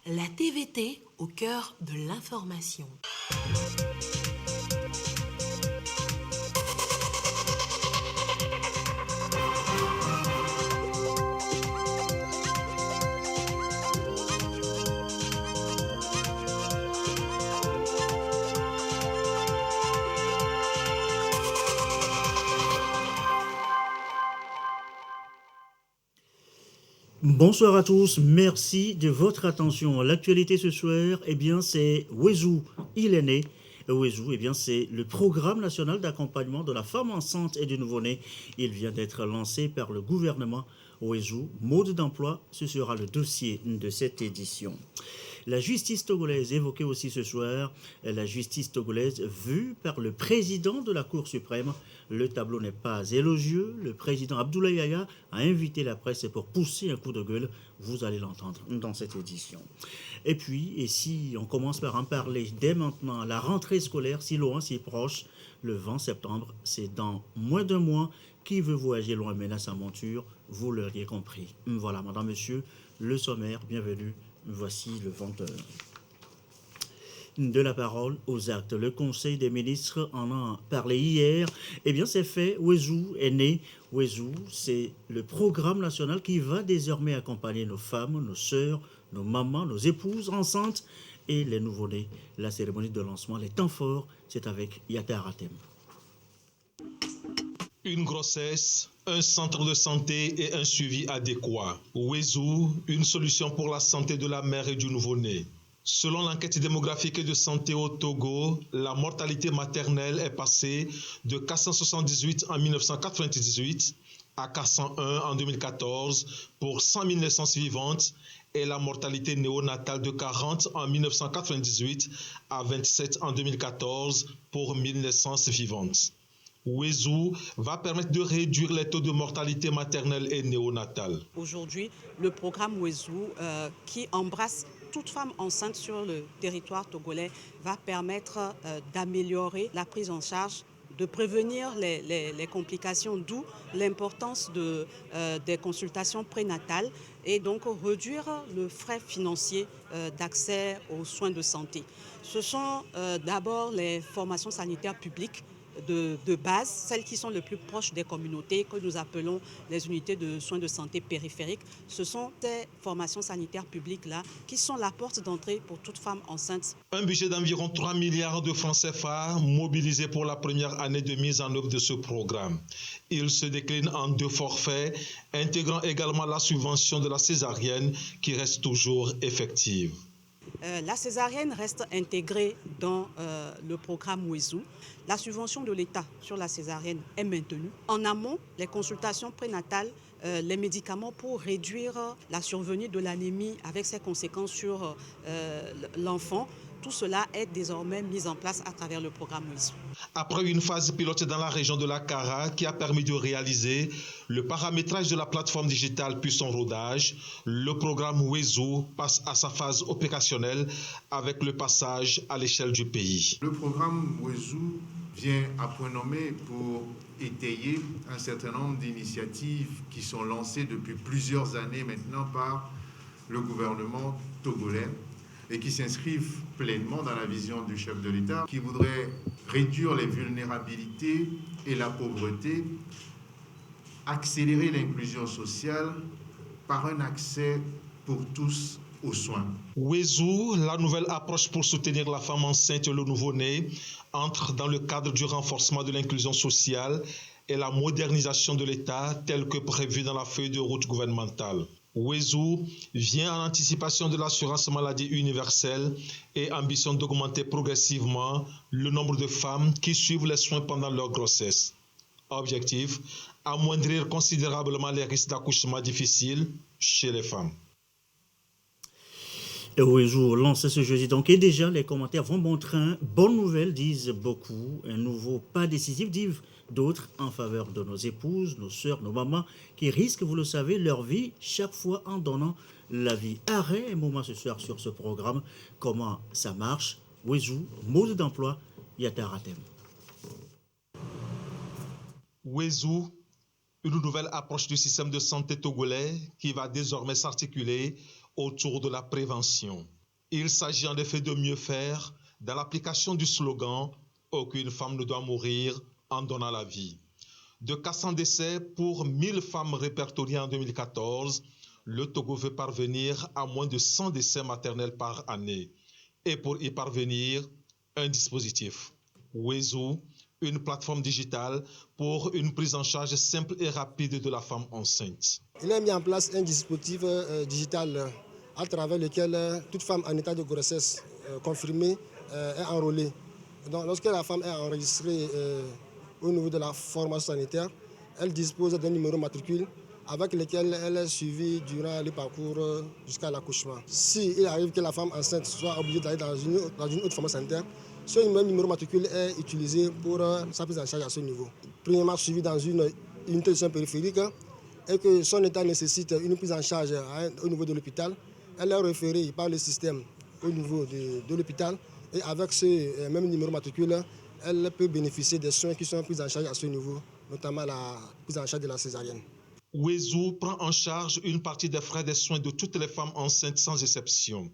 La TVT au cœur de l'information. Bonsoir à tous, merci de votre attention. L'actualité ce soir, c'est Wezou, il est né. Wezou, c'est le programme national d'accompagnement de la femme enceinte et du nouveau-né. Il vient d'être lancé par le gouvernement. Wezou, mode d'emploi, ce sera le dossier de cette édition. La justice togolaise évoquée aussi ce soir, la justice togolaise vue par le président de la Cour suprême. Le tableau n'est pas élogieux. Le président Abdoulaye Yaya a invité la presse pour pousser un coup de gueule. Vous allez l'entendre dans cette édition. Et puis, et si on commence par en parler dès maintenant, la rentrée scolaire, si loin, si proche, le 20 septembre, c'est dans moins d'un mois. Qui veut voyager loin menace sa monture, vous l'auriez compris. Voilà, madame, monsieur, le sommaire, bienvenue. Voici le 20h. De la parole aux actes. Le Conseil des ministres en a parlé hier. C'est fait. Wezou est né. Wezou, c'est le programme national qui va désormais accompagner nos femmes, nos sœurs, nos mamans, nos épouses enceintes et les nouveau-nés. La cérémonie de lancement, les temps forts, c'est avec Yata Ratem. Une grossesse, un centre de santé et un suivi adéquat. Wezou, une solution pour la santé de la mère et du nouveau-né. Selon l'enquête démographique de santé au Togo, la mortalité maternelle est passée de 478 en 1998 à 401 en 2014 pour 100 000 naissances vivantes et la mortalité néonatale de 40 en 1998 à 27 en 2014 pour 1000 naissances vivantes. Wezou va permettre de réduire les taux de mortalité maternelle et néonatale. Aujourd'hui, le programme Wezou, qui embrasse toute femme enceinte sur le territoire togolais, va permettre d'améliorer la prise en charge, de prévenir les complications, d'où l'importance des consultations prénatales et donc réduire le frais financier d'accès aux soins de santé. Ce sont d'abord les formations sanitaires publiques de base, celles qui sont les plus proches des communautés, que nous appelons les unités de soins de santé périphériques. Ce sont ces formations sanitaires publiques-là qui sont la porte d'entrée pour toute femme enceinte. Un budget d'environ 3 milliards de francs CFA mobilisé pour la première année de mise en œuvre de ce programme. Il se décline en 2 forfaits, intégrant également la subvention de la césarienne qui reste toujours effective. La césarienne reste intégrée dans le programme Wezou. La subvention de l'État sur la césarienne est maintenue. En amont, les consultations prénatales, les médicaments pour réduire la survenue de l'anémie avec ses conséquences sur l'enfant, tout cela est désormais mis en place à travers le programme Wezou. Après une phase pilote dans la région de la Kara qui a permis de réaliser le paramétrage de la plateforme digitale puis son rodage, le programme Wezou passe à sa phase opérationnelle avec le passage à l'échelle du pays. Le programme Wezou vient à point nommé pour étayer un certain nombre d'initiatives qui sont lancées depuis plusieurs années maintenant par le gouvernement togolais et qui s'inscrivent pleinement dans la vision du chef de l'État qui voudrait réduire les vulnérabilités et la pauvreté, accélérer l'inclusion sociale par un accès pour tous aux soins. Wezou, la nouvelle approche pour soutenir la femme enceinte et le nouveau-né, entre dans le cadre du renforcement de l'inclusion sociale et la modernisation de l'État tel que prévu dans la feuille de route gouvernementale. Wezou vient en anticipation de l'assurance maladie universelle et ambitionne d'augmenter progressivement le nombre de femmes qui suivent les soins pendant leur grossesse. Objectif, amoindrir considérablement les risques d'accouchement difficile chez les femmes. Wezou lancé ce jeudi donc et déjà les commentaires vont bon train. Bonne nouvelle disent beaucoup, un nouveau pas décisif disent d'autres en faveur de nos épouses, nos sœurs, nos mamans qui risquent, vous le savez, leur vie chaque fois en donnant la vie. Arrêt un moment ce soir sur ce programme, comment ça marche. Wezou, mode d'emploi, Yata Ratem. Wezou, une nouvelle approche du système de santé togolais qui va désormais s'articuler autour de la prévention. Il s'agit en effet de mieux faire dans l'application du slogan « Aucune femme ne doit mourir en donnant la vie ». De 400 décès pour 1000 femmes répertoriées en 2014, le Togo veut parvenir à moins de 100 décès maternels par année. Et pour y parvenir, un dispositif, Wezu, une plateforme digitale pour une prise en charge simple et rapide de la femme enceinte. Il a mis en place un dispositif digital à travers lequel toute femme en état de grossesse confirmée est enrôlée. Donc, lorsque la femme est enregistrée au niveau de la formation sanitaire, elle dispose d'un numéro matricule avec lequel elle est suivie durant le parcours jusqu'à l'accouchement. S'il arrive que la femme enceinte soit obligée d'aller dans une autre formation sanitaire, ce même numéro matricule est utilisé pour sa prise en charge à ce niveau. Premièrement suivi dans une unité de soins périphériques et que son état nécessite une prise en charge au niveau de l'hôpital, elle est référée par le système au niveau de l'hôpital et avec ce même numéro matricule, elle peut bénéficier des soins qui sont pris en charge à ce niveau, notamment la prise en charge de la césarienne. Wezu prend en charge une partie des frais des soins de toutes les femmes enceintes sans exception.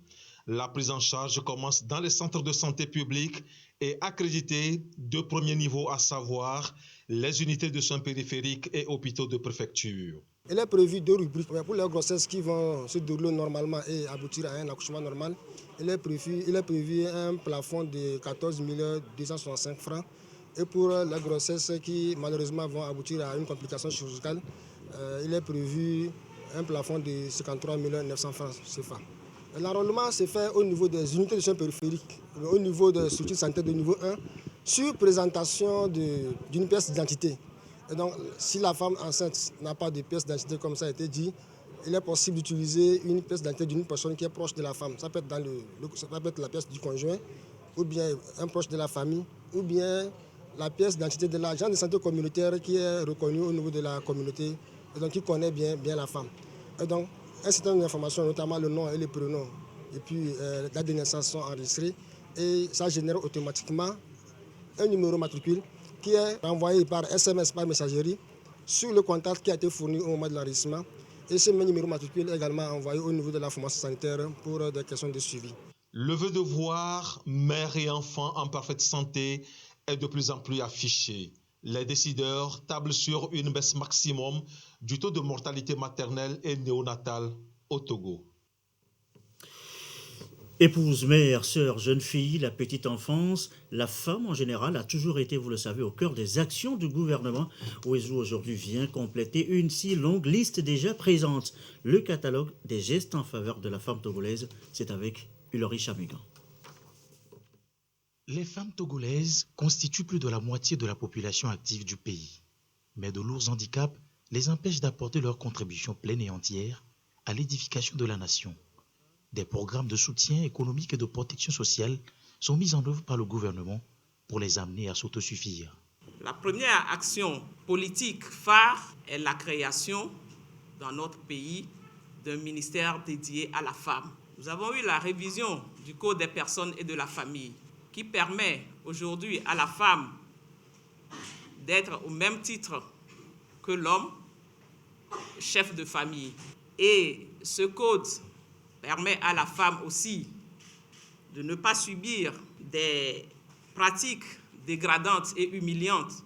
La prise en charge commence dans les centres de santé publics et accrédités de premier niveau, à savoir les unités de soins périphériques et hôpitaux de préfecture. Il est prévu 2 rubriques pour les grossesses qui vont se dérouler normalement et aboutir à un accouchement normal. Il est prévu un plafond de 14 265 francs. Et pour les grossesses qui malheureusement vont aboutir à une complication chirurgicale, il est prévu un plafond de 53 900 francs CFA. L'enrôlement se fait au niveau des unités de soins périphériques, au niveau de structures sanitaires de niveau 1, sur présentation d'une pièce d'identité. Et donc, si la femme enceinte n'a pas de pièce d'identité, comme ça a été dit, il est possible d'utiliser une pièce d'identité d'une personne qui est proche de la femme. Ça peut être, ça peut être la pièce du conjoint, ou bien un proche de la famille, ou bien la pièce d'identité de l'agent de santé communautaire qui est reconnu au niveau de la communauté, et donc qui connaît bien la femme. Et donc, un certain nombre d'informations, notamment le nom et le prénom, et puis la date de naissance sont enregistrées, et ça génère automatiquement un numéro matricule qui est envoyé par SMS, par messagerie, sur le contact qui a été fourni au moment de l'enregistrement. Et ce même numéro matricule est également envoyé au niveau de la formation sanitaire pour des questions de suivi. Le vœu de voir mère et enfant en parfaite santé est de plus en plus affiché. Les décideurs tablent sur une baisse maximum du taux de mortalité maternelle et néonatale au Togo. Épouse, mère, sœur, jeune fille, la petite enfance, la femme en général a toujours été, vous le savez, au cœur des actions du gouvernement. Wezu aujourd'hui vient compléter une si longue liste déjà présente. Le catalogue des gestes en faveur de la femme togolaise, c'est avec Ulori Chamigan. Les femmes togolaises constituent plus de la moitié de la population active du pays. Mais de lourds handicaps les empêchent d'apporter leur contribution pleine et entière à l'édification de la nation. Des programmes de soutien économique et de protection sociale sont mis en œuvre par le gouvernement pour les amener à s'autosuffire. La première action politique phare est la création dans notre pays d'un ministère dédié à la femme. Nous avons eu la révision du Code des personnes et de la famille qui permet aujourd'hui à la femme d'être au même titre que l'homme, chef de famille. Et ce code permet à la femme aussi de ne pas subir des pratiques dégradantes et humiliantes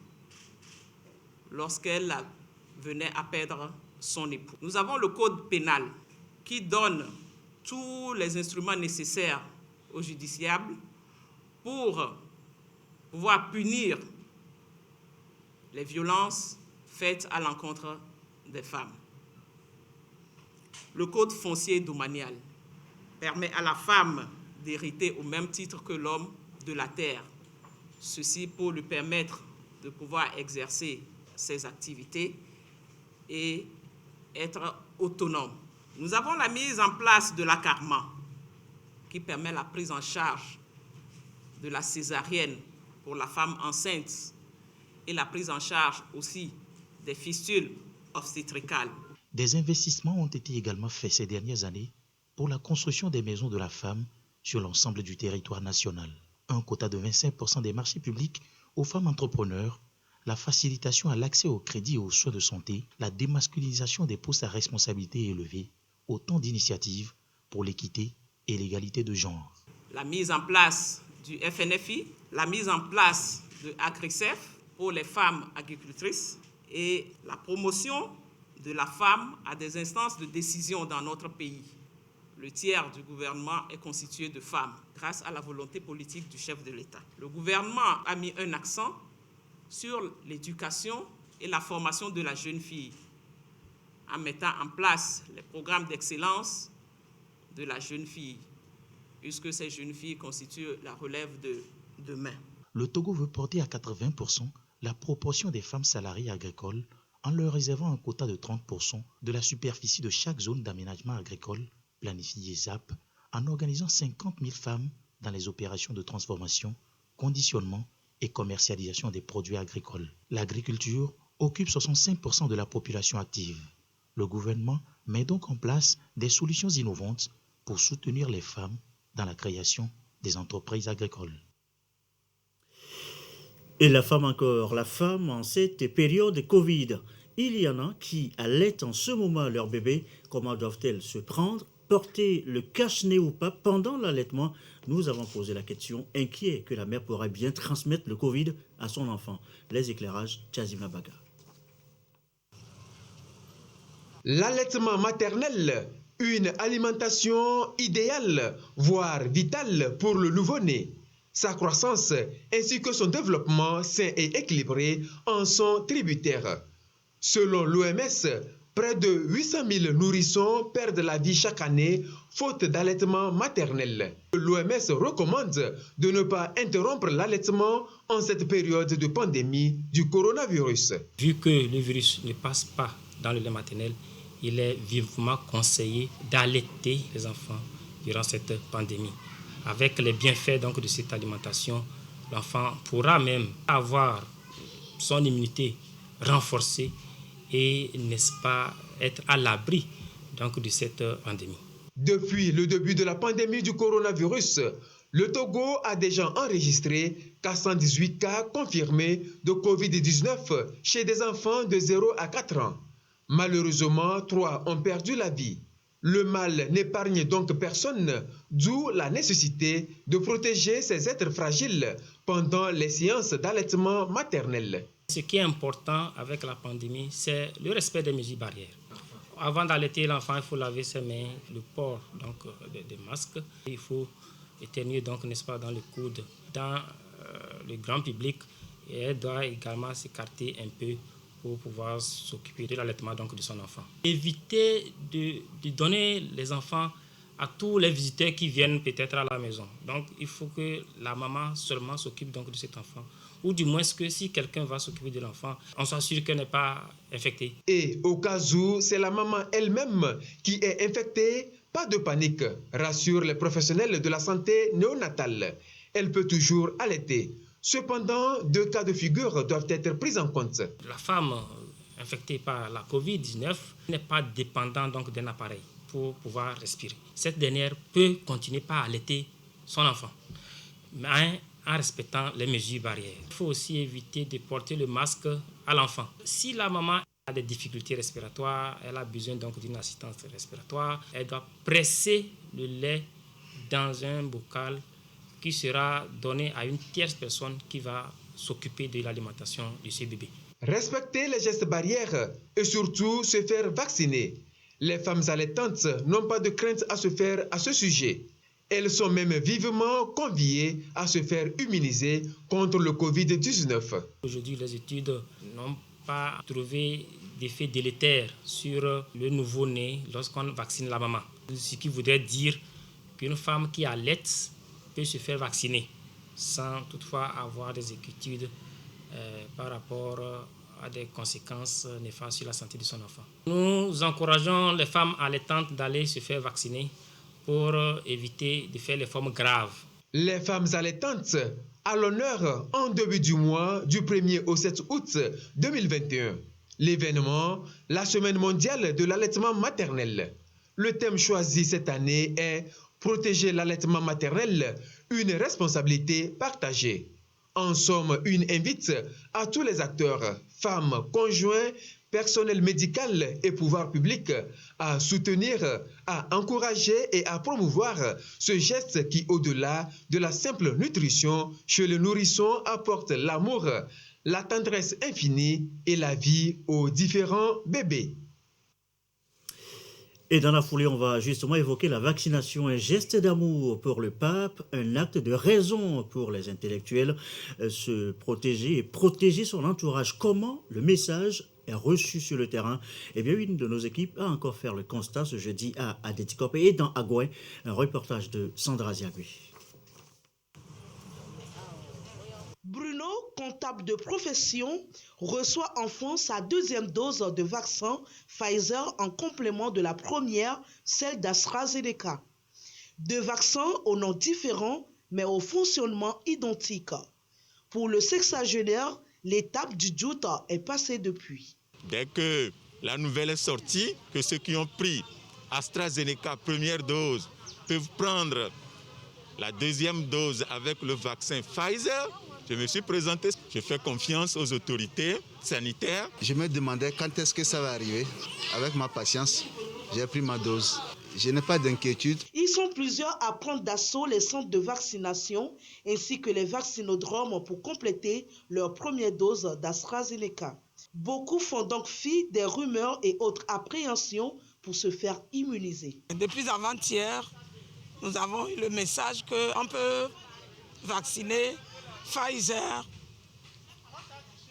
lorsqu'elle venait à perdre son époux. Nous avons le code pénal qui donne tous les instruments nécessaires aux justiciables pour pouvoir punir les violences faites à l'encontre des femmes. Le code foncier domanial permet à la femme d'hériter au même titre que l'homme de la terre. Ceci pour lui permettre de pouvoir exercer ses activités et être autonome. Nous avons la mise en place de la CARMA qui permet la prise en charge de la césarienne pour la femme enceinte et la prise en charge aussi des fistules obstétricales. Des investissements ont été également faits ces dernières années pour la construction des maisons de la femme sur l'ensemble du territoire national. Un quota de 25% des marchés publics aux femmes entrepreneurs, la facilitation à l'accès au crédit et aux soins de santé, la démasculinisation des postes à responsabilité élevée, autant d'initiatives pour l'équité et l'égalité de genre. La mise en place du FNFI, la mise en place de AgriCef pour les femmes agricultrices et la promotion de la femme à des instances de décision dans notre pays. Le tiers du gouvernement est constitué de femmes grâce à la volonté politique du chef de l'État. Le gouvernement a mis un accent sur l'éducation et la formation de la jeune fille en mettant en place les programmes d'excellence de la jeune fille, puisque ces jeunes filles constituent la relève de demain. Le Togo veut porter à 80% la proportion des femmes salariées agricoles en leur réservant un quota de 30% de la superficie de chaque zone d'aménagement agricole planifiée ZAP, en organisant 50 000 femmes dans les opérations de transformation, conditionnement et commercialisation des produits agricoles. L'agriculture occupe 65% de la population active. Le gouvernement met donc en place des solutions innovantes pour soutenir les femmes dans la création des entreprises agricoles. Et la femme encore, la femme en cette période Covid. Il y en a qui allaitent en ce moment leur bébé. Comment doivent-elles se prendre? Porter le cache-nez ou pas pendant l'allaitement? Nous avons posé la question, inquiet que la mère pourrait bien transmettre le Covid à son enfant. Les éclairages, Tchazim Nabaga. L'allaitement maternel, une alimentation idéale, voire vitale pour le nouveau-né. Sa croissance ainsi que son développement sain et équilibré en sont tributaires. Selon l'OMS, près de 800 000 nourrissons perdent la vie chaque année faute d'allaitement maternel. L'OMS recommande de ne pas interrompre l'allaitement en cette période de pandémie du coronavirus. Vu que le virus ne passe pas dans le lait maternel, il est vivement conseillé d'allaiter les enfants durant cette pandémie. Avec les bienfaits donc, de cette alimentation, l'enfant pourra même avoir son immunité renforcée et, n'est-ce pas, être à l'abri donc, de cette pandémie. Depuis le début de la pandémie du coronavirus, le Togo a déjà enregistré 418 cas confirmés de Covid-19 chez des enfants de 0 à 4 ans. Malheureusement, 3 ont perdu la vie. Le mal n'épargne donc personne, d'où la nécessité de protéger ces êtres fragiles pendant les séances d'allaitement maternel. Ce qui est important avec la pandémie, c'est le respect des mesures barrières. Avant d'allaiter l'enfant, il faut laver ses mains, le port donc, des masques. Il faut éternuer donc, n'est-ce pas, dans le coude, dans le grand public. Et elle doit également s'écarter un peu pour pouvoir s'occuper de l'allaitement donc, de son enfant. Éviter de donner les enfants à tous les visiteurs qui viennent peut-être à la maison. Donc, il faut que la maman seulement s'occupe donc, de cet enfant. Ou du moins que si quelqu'un va s'occuper de l'enfant, on soit sûr qu'elle n'est pas infectée. Et au cas où c'est la maman elle-même qui est infectée, pas de panique, rassurent les professionnels de la santé néonatale. Elle peut toujours allaiter. Cependant, 2 cas de figure doivent être pris en compte. La femme infectée par la Covid-19 n'est pas dépendante donc d'un appareil pour pouvoir respirer. Cette dernière peut continuer par allaiter son enfant, mais en respectant les mesures barrières. Il faut aussi éviter de porter le masque à l'enfant. Si la maman a des difficultés respiratoires, elle a besoin donc d'une assistance respiratoire, elle doit presser le lait dans un bocal qui sera donné à une tierce personne qui va s'occuper de l'alimentation de ce bébé. Respecter les gestes barrières et surtout se faire vacciner. Les femmes allaitantes n'ont pas de crainte à se faire à ce sujet. Elles sont même vivement conviées à se faire immuniser contre le Covid-19. Aujourd'hui, les études n'ont pas trouvé d'effet délétère sur le nouveau-né lorsqu'on vaccine la maman. Ce qui voudrait dire qu'une femme qui allaite peut se faire vacciner sans toutefois avoir des inquiétudes par rapport à des conséquences néfastes sur la santé de son enfant. Nous encourageons les femmes allaitantes d'aller se faire vacciner pour éviter de faire les formes graves. Les femmes allaitantes à l'honneur en début du mois du 1er au 7 août 2021. L'événement, la Semaine mondiale de l'allaitement maternel. Le thème choisi cette année est « Protéger l'allaitement maternel, une responsabilité partagée ». En somme, une invite à tous les acteurs, femmes, conjoints, personnel médical et pouvoir public à soutenir, à encourager et à promouvoir ce geste qui, au-delà de la simple nutrition, chez le nourrisson apporte l'amour, la tendresse infinie et la vie aux différents bébés. Et dans la foulée, on va justement évoquer la vaccination, un geste d'amour pour le pape, un acte de raison pour les intellectuels, se protéger et protéger son entourage. Comment le message est reçu sur le terrain? Eh bien, une de nos équipes a encore fait le constat ce jeudi à Adétikop et dans Agoué, un reportage de Sandra Ziagui. Bruno, comptable de profession, reçoit enfin sa deuxième dose de vaccin Pfizer en complément de la première, celle d'AstraZeneca. Deux vaccins aux noms différents, mais au fonctionnement identique. Pour le sexagénaire, l'étape du doute est passée depuis. Dès que la nouvelle est sortie, que ceux qui ont pris AstraZeneca première dose peuvent prendre la deuxième dose avec le vaccin Pfizer, je me suis présenté, je fais confiance aux autorités sanitaires. Je me demandais quand est-ce que ça va arriver. Avec ma patience, j'ai pris ma dose. Je n'ai pas d'inquiétude. Ils sont plusieurs à prendre d'assaut les centres de vaccination ainsi que les vaccinodromes pour compléter leur première dose d'AstraZeneca. Beaucoup font donc fi des rumeurs et autres appréhensions pour se faire immuniser. Depuis avant-hier, nous avons eu le message qu'on peut vacciner Pfizer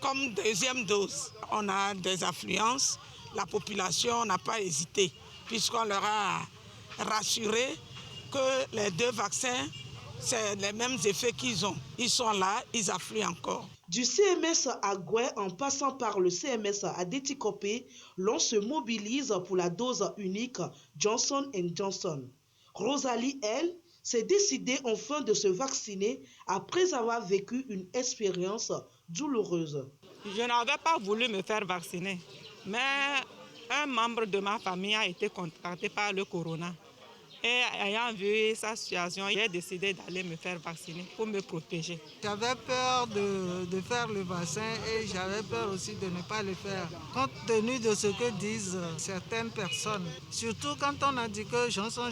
comme deuxième dose. On a des affluences, la population n'a pas hésité puisqu'on leur a rassuré que les deux vaccins, c'est les mêmes effets qu'ils ont. Ils sont là, ils affluent encore. Du CMS à Goué en passant par le CMS à Adétikop, l'on se mobilise pour la dose unique Johnson & Johnson. Rosalie, elle, s'est décidée enfin de se vacciner après avoir vécu une expérience douloureuse. Je n'avais pas voulu me faire vacciner, mais un membre de ma famille a été contacté par le corona. Et ayant vu sa situation, j'ai décidé d'aller me faire vacciner pour me protéger. J'avais peur de faire le vaccin et j'avais peur aussi de ne pas le faire, compte tenu de ce que disent certaines personnes. Surtout quand on a dit que Johnson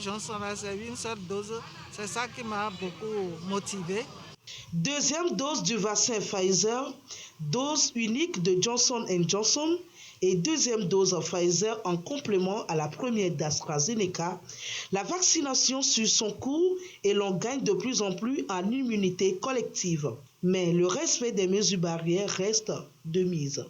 a servi une seule dose, c'est ça qui m'a beaucoup motivé. Deuxième dose du vaccin Pfizer, dose unique de Johnson & Johnson et deuxième dose Pfizer en complément à la première d'AstraZeneca, la vaccination suit son cours et l'on gagne de plus en plus en immunité collective. Mais le respect des mesures barrières reste de mise.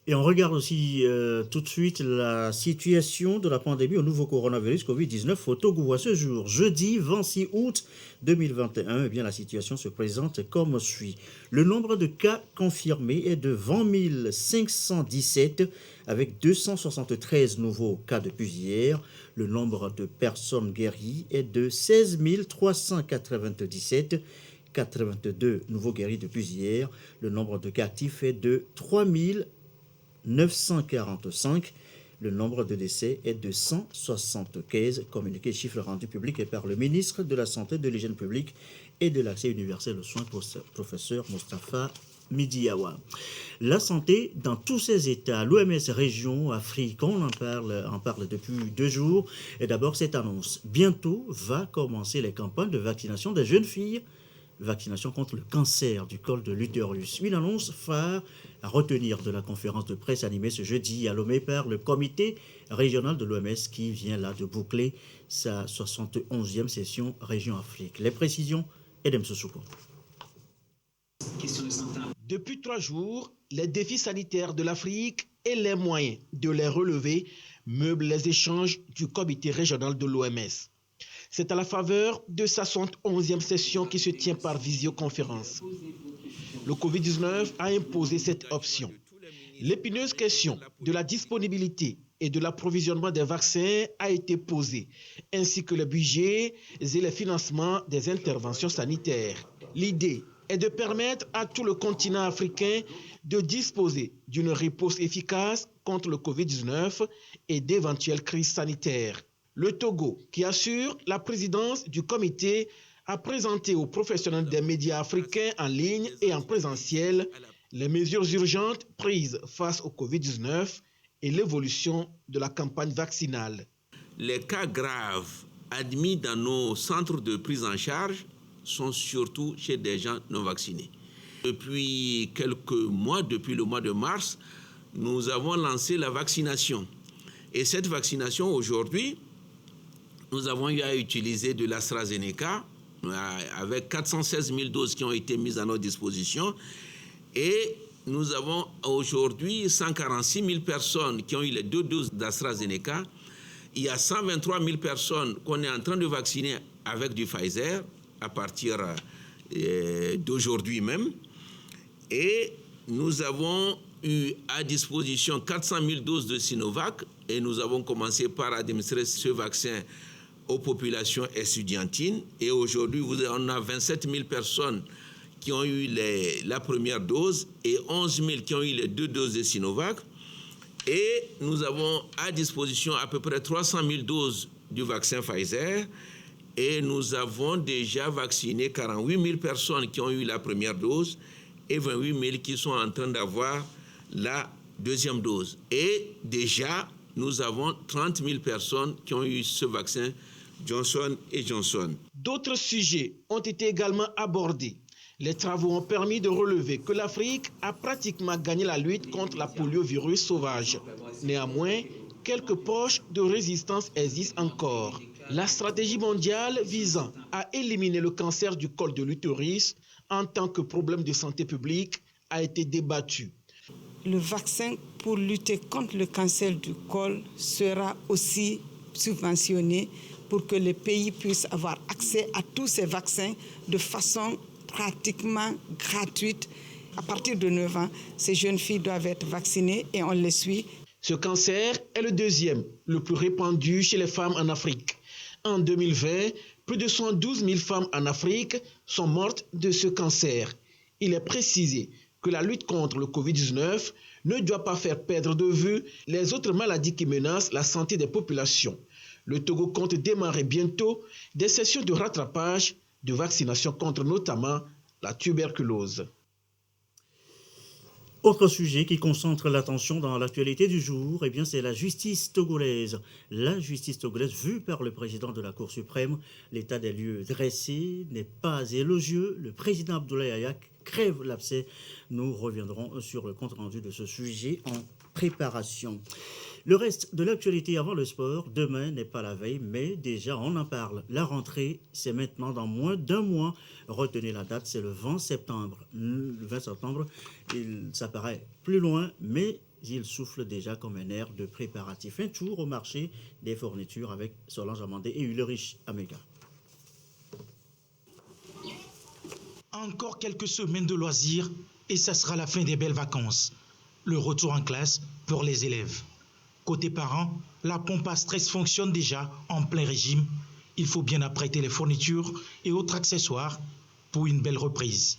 Et on regarde aussi tout de suite la situation de la pandémie au nouveau coronavirus Covid-19 au Togo. À ce jour, jeudi 26 août 2021, eh bien, la situation se présente comme suit. Le nombre de cas confirmés est de 20 517 avec 273 nouveaux cas depuis hier. Le nombre de personnes guéries est de 16 397. 82 nouveaux guéris depuis hier. Le nombre de cas actifs est de 3 945. Le nombre de décès est de 175, communiqué chiffre rendu public par le ministre de la Santé, de l'Hygiène publique et de l'accès universel aux soins, professeur Moustapha Midiawa. La santé dans tous ses états, l'OMS région Afrique, on en parle depuis 2 jours. Et d'abord cette annonce, bientôt va commencer les campagnes de vaccination des jeunes filles, vaccination contre le cancer du col de l'utérus. Une annonce phare à retenir de la conférence de presse animée ce jeudi à Lomé par le comité régional de l'OMS qui vient là de boucler sa 71e session Région Afrique. Les précisions, Edem Sossouko. Depuis 3 jours, les défis sanitaires de l'Afrique et les moyens de les relever meublent les échanges du comité régional de l'OMS. C'est à la faveur de sa 71e session qui se tient par visioconférence. Le Covid-19 a imposé cette option. L'épineuse question de la disponibilité et de l'approvisionnement des vaccins a été posée, ainsi que le budget et les financements des interventions sanitaires. L'idée est de permettre à tout le continent africain de disposer d'une réponse efficace contre le Covid-19 et d'éventuelles crises sanitaires. Le Togo, qui assure la présidence du comité, a présenté aux professionnels des médias africains en ligne et en présentiel les mesures urgentes prises face au Covid-19 et l'évolution de la campagne vaccinale. Les cas graves admis dans nos centres de prise en charge sont surtout chez des gens non vaccinés. Depuis quelques mois, depuis le mois de mars, nous avons lancé la vaccination. Et cette vaccination, aujourd'hui, nous avons eu à utiliser de l'AstraZeneca avec 416 000 doses qui ont été mises à notre disposition. Et nous avons aujourd'hui 146 000 personnes qui ont eu les 2 doses d'AstraZeneca. Il y a 123 000 personnes qu'on est en train de vacciner avec du Pfizer à partir d'aujourd'hui même. Et nous avons eu à disposition 400 000 doses de Sinovac et nous avons commencé par administrer ce vaccin aux populations estudiantines. Et aujourd'hui, on a 27 000 personnes qui ont eu la première dose et 11 000 qui ont eu les 2 doses de Sinovac. Et nous avons à disposition à peu près 300 000 doses du vaccin Pfizer. Et nous avons déjà vacciné 48 000 personnes qui ont eu la première dose et 28 000 qui sont en train d'avoir la deuxième dose. Et déjà, nous avons 30 000 personnes qui ont eu ce vaccin Johnson & Johnson. D'autres sujets ont été également abordés. Les travaux ont permis de relever que l'Afrique a pratiquement gagné la lutte contre la poliovirus sauvage. Néanmoins, quelques poches de résistance existent encore. La stratégie mondiale visant à éliminer le cancer du col de l'utérus en tant que problème de santé publique a été débattue. Le vaccin pour lutter contre le cancer du col sera aussi subventionné pour que les pays puissent avoir accès à tous ces vaccins de façon pratiquement gratuite. À partir de 9 ans, ces jeunes filles doivent être vaccinées et on les suit. Ce cancer est le deuxième, le plus répandu chez les femmes en Afrique. En 2020, plus de 112 000 femmes en Afrique sont mortes de ce cancer. Il est précisé que la lutte contre le Covid-19 ne doit pas faire perdre de vue les autres maladies qui menacent la santé des populations. Le Togo compte démarrer bientôt des sessions de rattrapage de vaccination contre notamment la tuberculose. Autre sujet qui concentre l'attention dans l'actualité du jour, c'est la justice togolaise. La justice togolaise, vue par le président de la Cour suprême, l'état des lieux dressé n'est pas élogieux. Le président Abdoulaye Yaya crève l'abcès. Nous reviendrons sur le compte-rendu de ce sujet en préparation. Le reste de l'actualité avant le sport, demain n'est pas la veille, mais déjà on en parle. La rentrée, c'est maintenant dans moins d'un mois. Retenez la date, c'est le 20 septembre. Le 20 septembre, ça paraît plus loin, mais il souffle déjà comme un air de préparatif. Un tour au marché des fournitures avec Solange Amandé et Ulrich Amega. Encore quelques semaines de loisirs et ça sera la fin des belles vacances. Le retour en classe pour les élèves. Côté parents, la pompe à stress fonctionne déjà en plein régime. Il faut bien apprêter les fournitures et autres accessoires pour une belle reprise.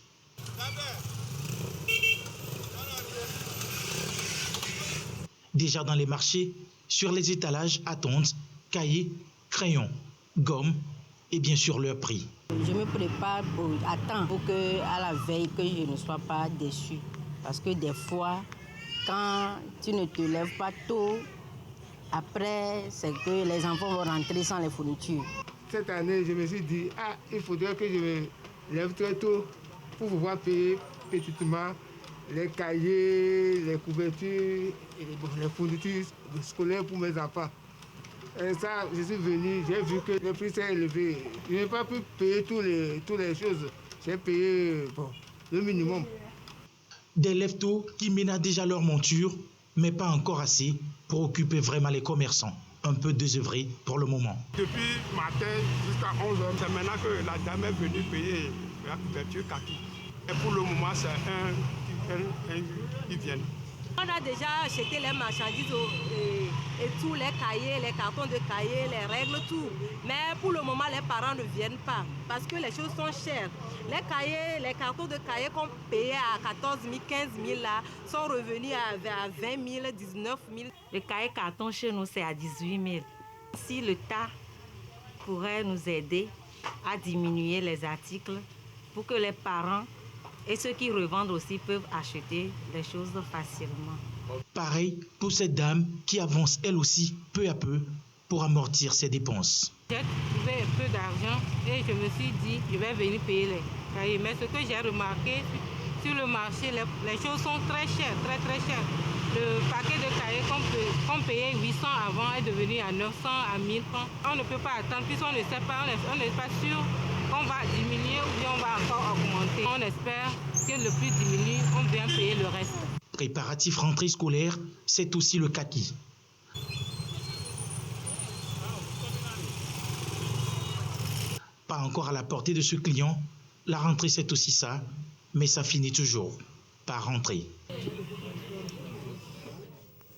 Déjà dans les marchés, sur les étalages attendent cahiers, crayons, gommes et bien sûr leur prix. Je me prépare à temps pour que, à la veille, que je ne sois pas déçu. Parce que des fois, quand tu ne te lèves pas tôt, après, c'est que les enfants vont rentrer sans les fournitures. Cette année, je me suis dit, il faudrait que je me lève très tôt pour pouvoir payer petitement les cahiers, les couvertures et les fournitures scolaires pour mes enfants. Et ça, je suis venu, j'ai vu que le prix s'est élevé. Je n'ai pas pu payer toutes les choses. J'ai payé le minimum. Des lève-tôt qui ménagent déjà leur monture, mais pas encore assez pour occuper vraiment les commerçants. Un peu désœuvrés pour le moment. Depuis matin jusqu'à 11h, c'est maintenant que la dame est venue payer la couverture kaki. Et pour le moment, c'est un qui vient. On a déjà acheté les marchandises et tous les cahiers, les cartons de cahiers, les règles, tout. Mais pour le moment, les parents ne viennent pas parce que les choses sont chères. Les cahiers, les cartons de cahiers qu'on payait à 14 000, 15 000 là, sont revenus à 20 000, 19 000. Le cahier carton chez nous, c'est à 18 000. Si l'État pourrait nous aider à diminuer les articles pour que les parents Et ceux qui revendent aussi peuvent acheter les choses facilement. Pareil pour cette dame qui avance elle aussi peu à peu pour amortir ses dépenses. J'ai trouvé un peu d'argent et je me suis dit je vais venir payer les cahiers. Mais ce que j'ai remarqué sur le marché, les choses sont très chères, très chères. Le paquet de cahiers qu'on payait 800 avant est devenu à 900, à 1000 francs. On ne peut pas attendre puisqu'on ne sait pas, on n'est pas sûr qu'on va diminuer ou bien on va encore augmenter. On espère que le prix diminue, on vient payer le reste. Préparatif rentrée scolaire, c'est aussi le kaki. Pas encore à la portée de ce client, la rentrée c'est aussi ça, mais ça finit toujours par rentrer.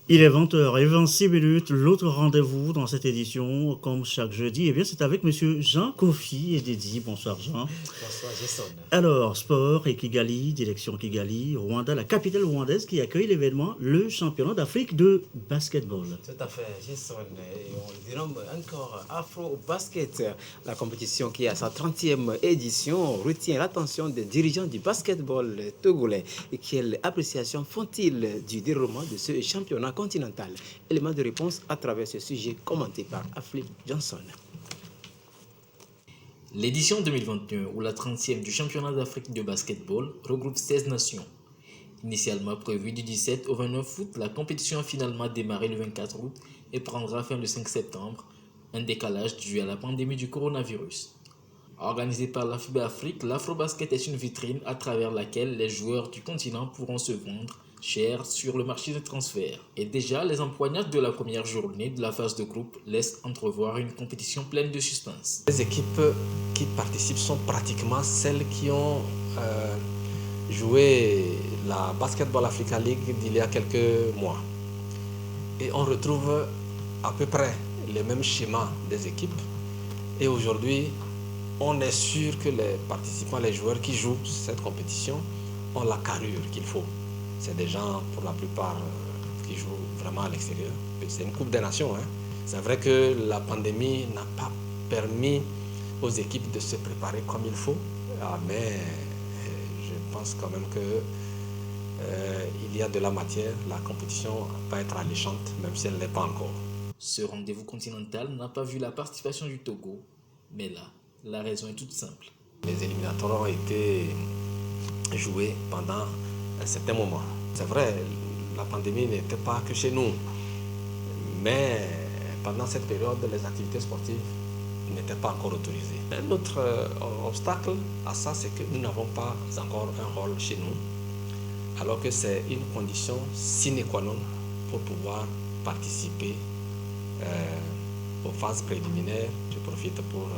Il est 20h26, l'autre rendez-vous dans cette édition, comme chaque jeudi, c'est avec M. Jean Kofi et Dédi. Bonsoir Jean. Bonsoir Jason. Alors, sport et Kigali, direction Kigali, Rwanda, la capitale rwandaise qui accueille l'événement, le championnat d'Afrique de basketball. Tout à fait, Jason. Et on dirait encore Afro Basket, la compétition qui à sa 30e édition retient l'attention des dirigeants du basketball togolais. Et quelle appréciation font-ils du déroulement de ce championnat continental? Élément de réponse à travers ce sujet commenté par Afflip Johnson. L'édition 2021 ou la 30e du championnat d'Afrique de basketball regroupe 16 nations. Initialement prévue du 17 au 29 août, la compétition a finalement démarré le 24 août et prendra fin le 5 septembre, un décalage dû à la pandémie du coronavirus. Organisée par la FIBA Afrique, l'Afrobasket est une vitrine à travers laquelle les joueurs du continent pourront se vendre cher sur le marché de transfert. Et déjà, les empoignades de la première journée de la phase de groupe laissent entrevoir une compétition pleine de suspense. Les équipes qui participent sont pratiquement celles qui ont joué la Basketball Africa League d'il y a quelques mois. Et on retrouve à peu près les mêmes schémas des équipes. Et aujourd'hui, on est sûr que les participants, les joueurs qui jouent cette compétition ont la carrure qu'il faut. C'est des gens, pour la plupart, qui jouent vraiment à l'extérieur. C'est une Coupe des Nations. C'est vrai que la pandémie n'a pas permis aux équipes de se préparer comme il faut, mais je pense quand même qu'il y a de la matière. La compétition va être alléchante, même si elle ne l'est pas encore. Ce rendez-vous continental n'a pas vu la participation du Togo, mais là, la raison est toute simple. Les éliminatoires ont été joués pendant un certain moment. C'est vrai, la pandémie n'était pas que chez nous, mais pendant cette période, les activités sportives n'étaient pas encore autorisées. Un autre obstacle à ça, c'est que nous n'avons pas encore un rôle chez nous, alors que c'est une condition sine qua non pour pouvoir participer aux phases préliminaires. Je profite pour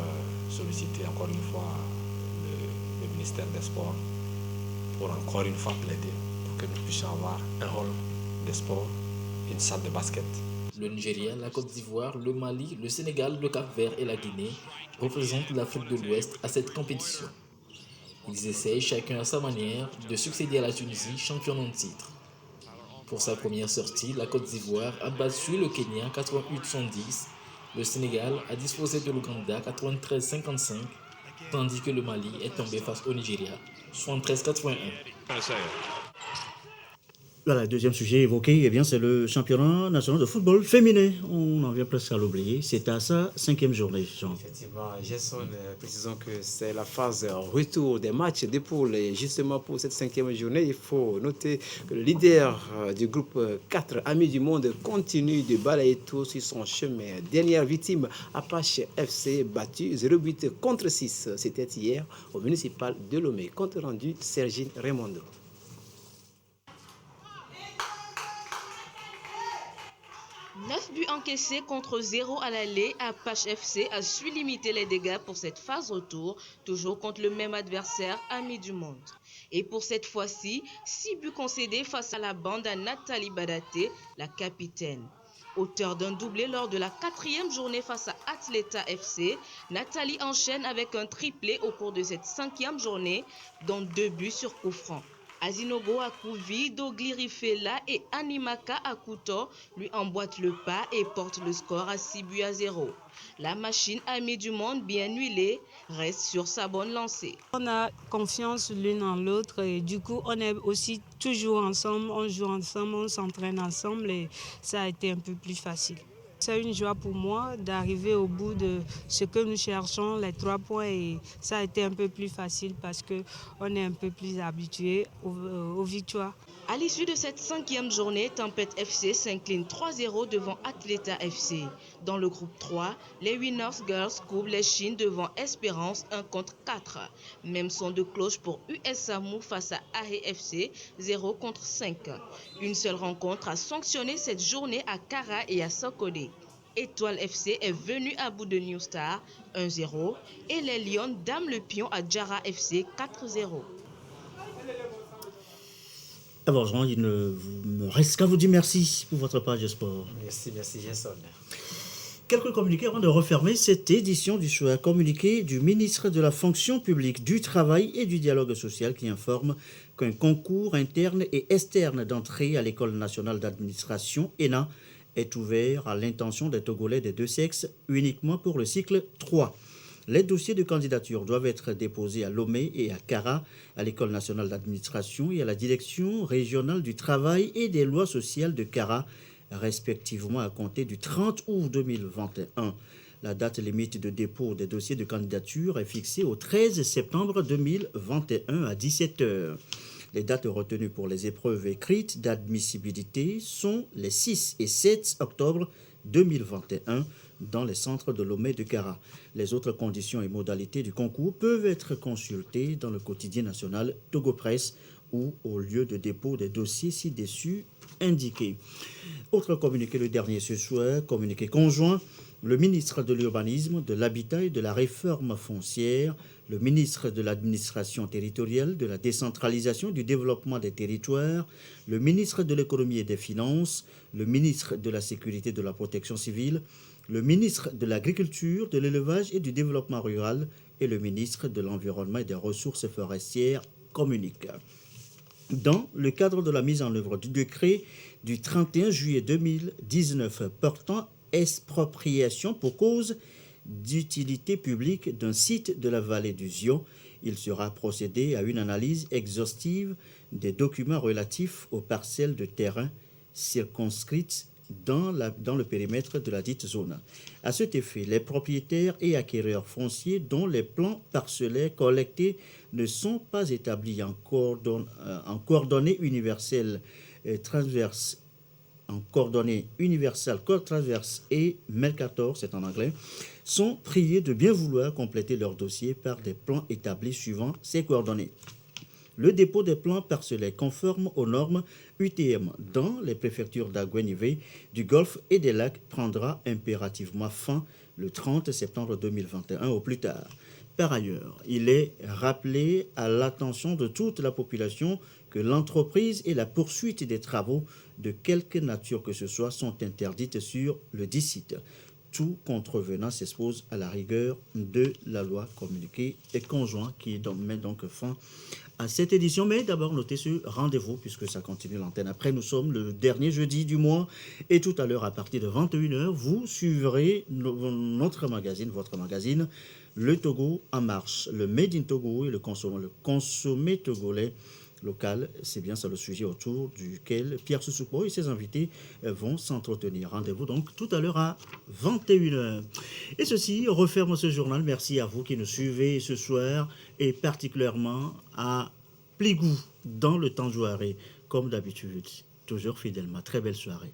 solliciter encore une fois le ministère des Sports pour encore une fois plaider pour que nous puissions avoir un rôle de sport, une salle de basket. Le Nigeria, la Côte d'Ivoire, le Mali, le Sénégal, le Cap-Vert et la Guinée représentent l'Afrique de l'Ouest à cette compétition. Ils essayent chacun à sa manière de succéder à la Tunisie, championne en titre. Pour sa première sortie, la Côte d'Ivoire a battu le Kenya 88-110, le Sénégal a disposé de l'Ouganda 93-55, tandis que le Mali est tombé face au Nigeria 73-81. Voilà, le deuxième sujet évoqué, c'est le championnat national de football féminin. On en vient presque à l'oublier. C'est à sa 5e journée, Jean. Effectivement, Jason, précisons que c'est la phase retour des matchs des poules. Et justement, pour cette 5e journée, il faut noter que le leader du groupe 4, Amis du Monde, continue de balayer tout sur son chemin. Dernière victime, Apache FC, battu 0-8 contre 6. C'était hier au municipal de Lomé. Compte rendu, Sergine Raimondo. 9 buts encaissés contre 0 à l'aller, Apache FC a su limiter les dégâts pour cette phase retour, toujours contre le même adversaire, Amis du Monde. Et pour cette fois-ci, 6 buts concédés face à la bande à Nathalie Badaté, la capitaine. Auteur d'un doublé lors de la 4e journée face à Atleta FC, Nathalie enchaîne avec un triplé au cours de cette 5e journée, dont 2 buts sur coup franc. Azinogo Akouvi, Doglirifela et Animaka Akuto lui emboîtent le pas et portent le score à 6-0. La machine Amie du Monde, bien huilée, reste sur sa bonne lancée. On a confiance l'une en l'autre et du coup on est aussi toujours ensemble, on joue ensemble, on s'entraîne ensemble et ça a été un peu plus facile. C'est une joie pour moi d'arriver au bout de ce que nous cherchons, les 3 points, et ça a été un peu plus facile parce qu'on est un peu plus habitué aux victoires. À l'issue de cette 5e journée, Tempête FC s'incline 3-0 devant Atleta FC. Dans le groupe 3, les Winners Girls couvrent les Chines devant Espérance 1-4. Même son de cloche pour US Samou face à AE FC 0-5. Une seule rencontre a sanctionné cette journée à Kara et à Sokodé. Étoile FC est venu à bout de New Star 1-0 et les Lions dament le pion à Jara FC 4-0. Alors, Jean, il ne me reste qu'à vous dire merci pour votre page de sport. Merci Jason. Quelques communiqués avant de refermer cette édition du soir. Communiqué du ministre de la Fonction publique, du Travail et du Dialogue social qui informe qu'un concours interne et externe d'entrée à l'École nationale d'administration, ENA, est ouvert à l'intention des Togolais des deux sexes uniquement pour le cycle 3. Les dossiers de candidature doivent être déposés à Lomé et à Kara, à l'École nationale d'administration et à la Direction régionale du travail et des lois sociales de Kara, respectivement à compter du 30 août 2021. La date limite de dépôt des dossiers de candidature est fixée au 13 septembre 2021 à 17h. Les dates retenues pour les épreuves écrites d'admissibilité sont les 6 et 7 octobre 2021 dans les centres de Lomé de Kara. Les autres conditions et modalités du concours peuvent être consultées dans le quotidien national Togo Presse ou au lieu de dépôt des dossiers ci-dessus indiqués. Autre communiqué, le dernier ce soir, communiqué conjoint, le ministre de l'Urbanisme, de l'Habitat et de la Réforme foncière, le ministre de l'Administration territoriale, de la décentralisation, du développement des territoires, le ministre de l'Économie et des Finances, le ministre de la Sécurité et de la Protection civile, le ministre de l'Agriculture, de l'Élevage et du Développement rural et le ministre de l'Environnement et des Ressources forestières communiquent. Dans le cadre de la mise en œuvre du décret du 31 juillet 2019 portant expropriation pour cause d'utilité publique d'un site de la vallée du Zio, il sera procédé à une analyse exhaustive des documents relatifs aux parcelles de terrain circonscrites dans le périmètre de la dite zone. À cet effet, les propriétaires et acquéreurs fonciers dont les plans parcellaires collectés ne sont pas établis en coordonnées universelles transverses, en coordonnées universelles, code transverse et Mercator, c'est en anglais, sont priés de bien vouloir compléter leur dossier par des plans établis suivant ces coordonnées. Le dépôt des plans parcellaires conformes aux normes UTM dans les préfectures d'Aguenivé, du Golfe et des Lacs prendra impérativement fin le 30 septembre 2021 au plus tard. Par ailleurs, il est rappelé à l'attention de toute la population que l'entreprise et la poursuite des travaux de quelque nature que ce soit sont interdites sur le dit site. Tout contrevenant s'expose à la rigueur de la loi communiquée et conjoint qui met donc fin à cette édition. Mais d'abord, notez ce rendez-vous puisque ça continue l'antenne. Après, nous sommes le dernier jeudi du mois et tout à l'heure, à partir de 21h, vous suivrez notre magazine, votre magazine, Le Togo en marche, le Made in Togo et le consommé togolais local. C'est bien ça le sujet autour duquel Pierre Soussoupo et ses invités vont s'entretenir. Rendez-vous donc tout à l'heure à 21h. Et ceci referme ce journal. Merci à vous qui nous suivez ce soir et particulièrement à Pligou dans le temps jouaré. Comme d'habitude, toujours fidèlement. Très belle soirée.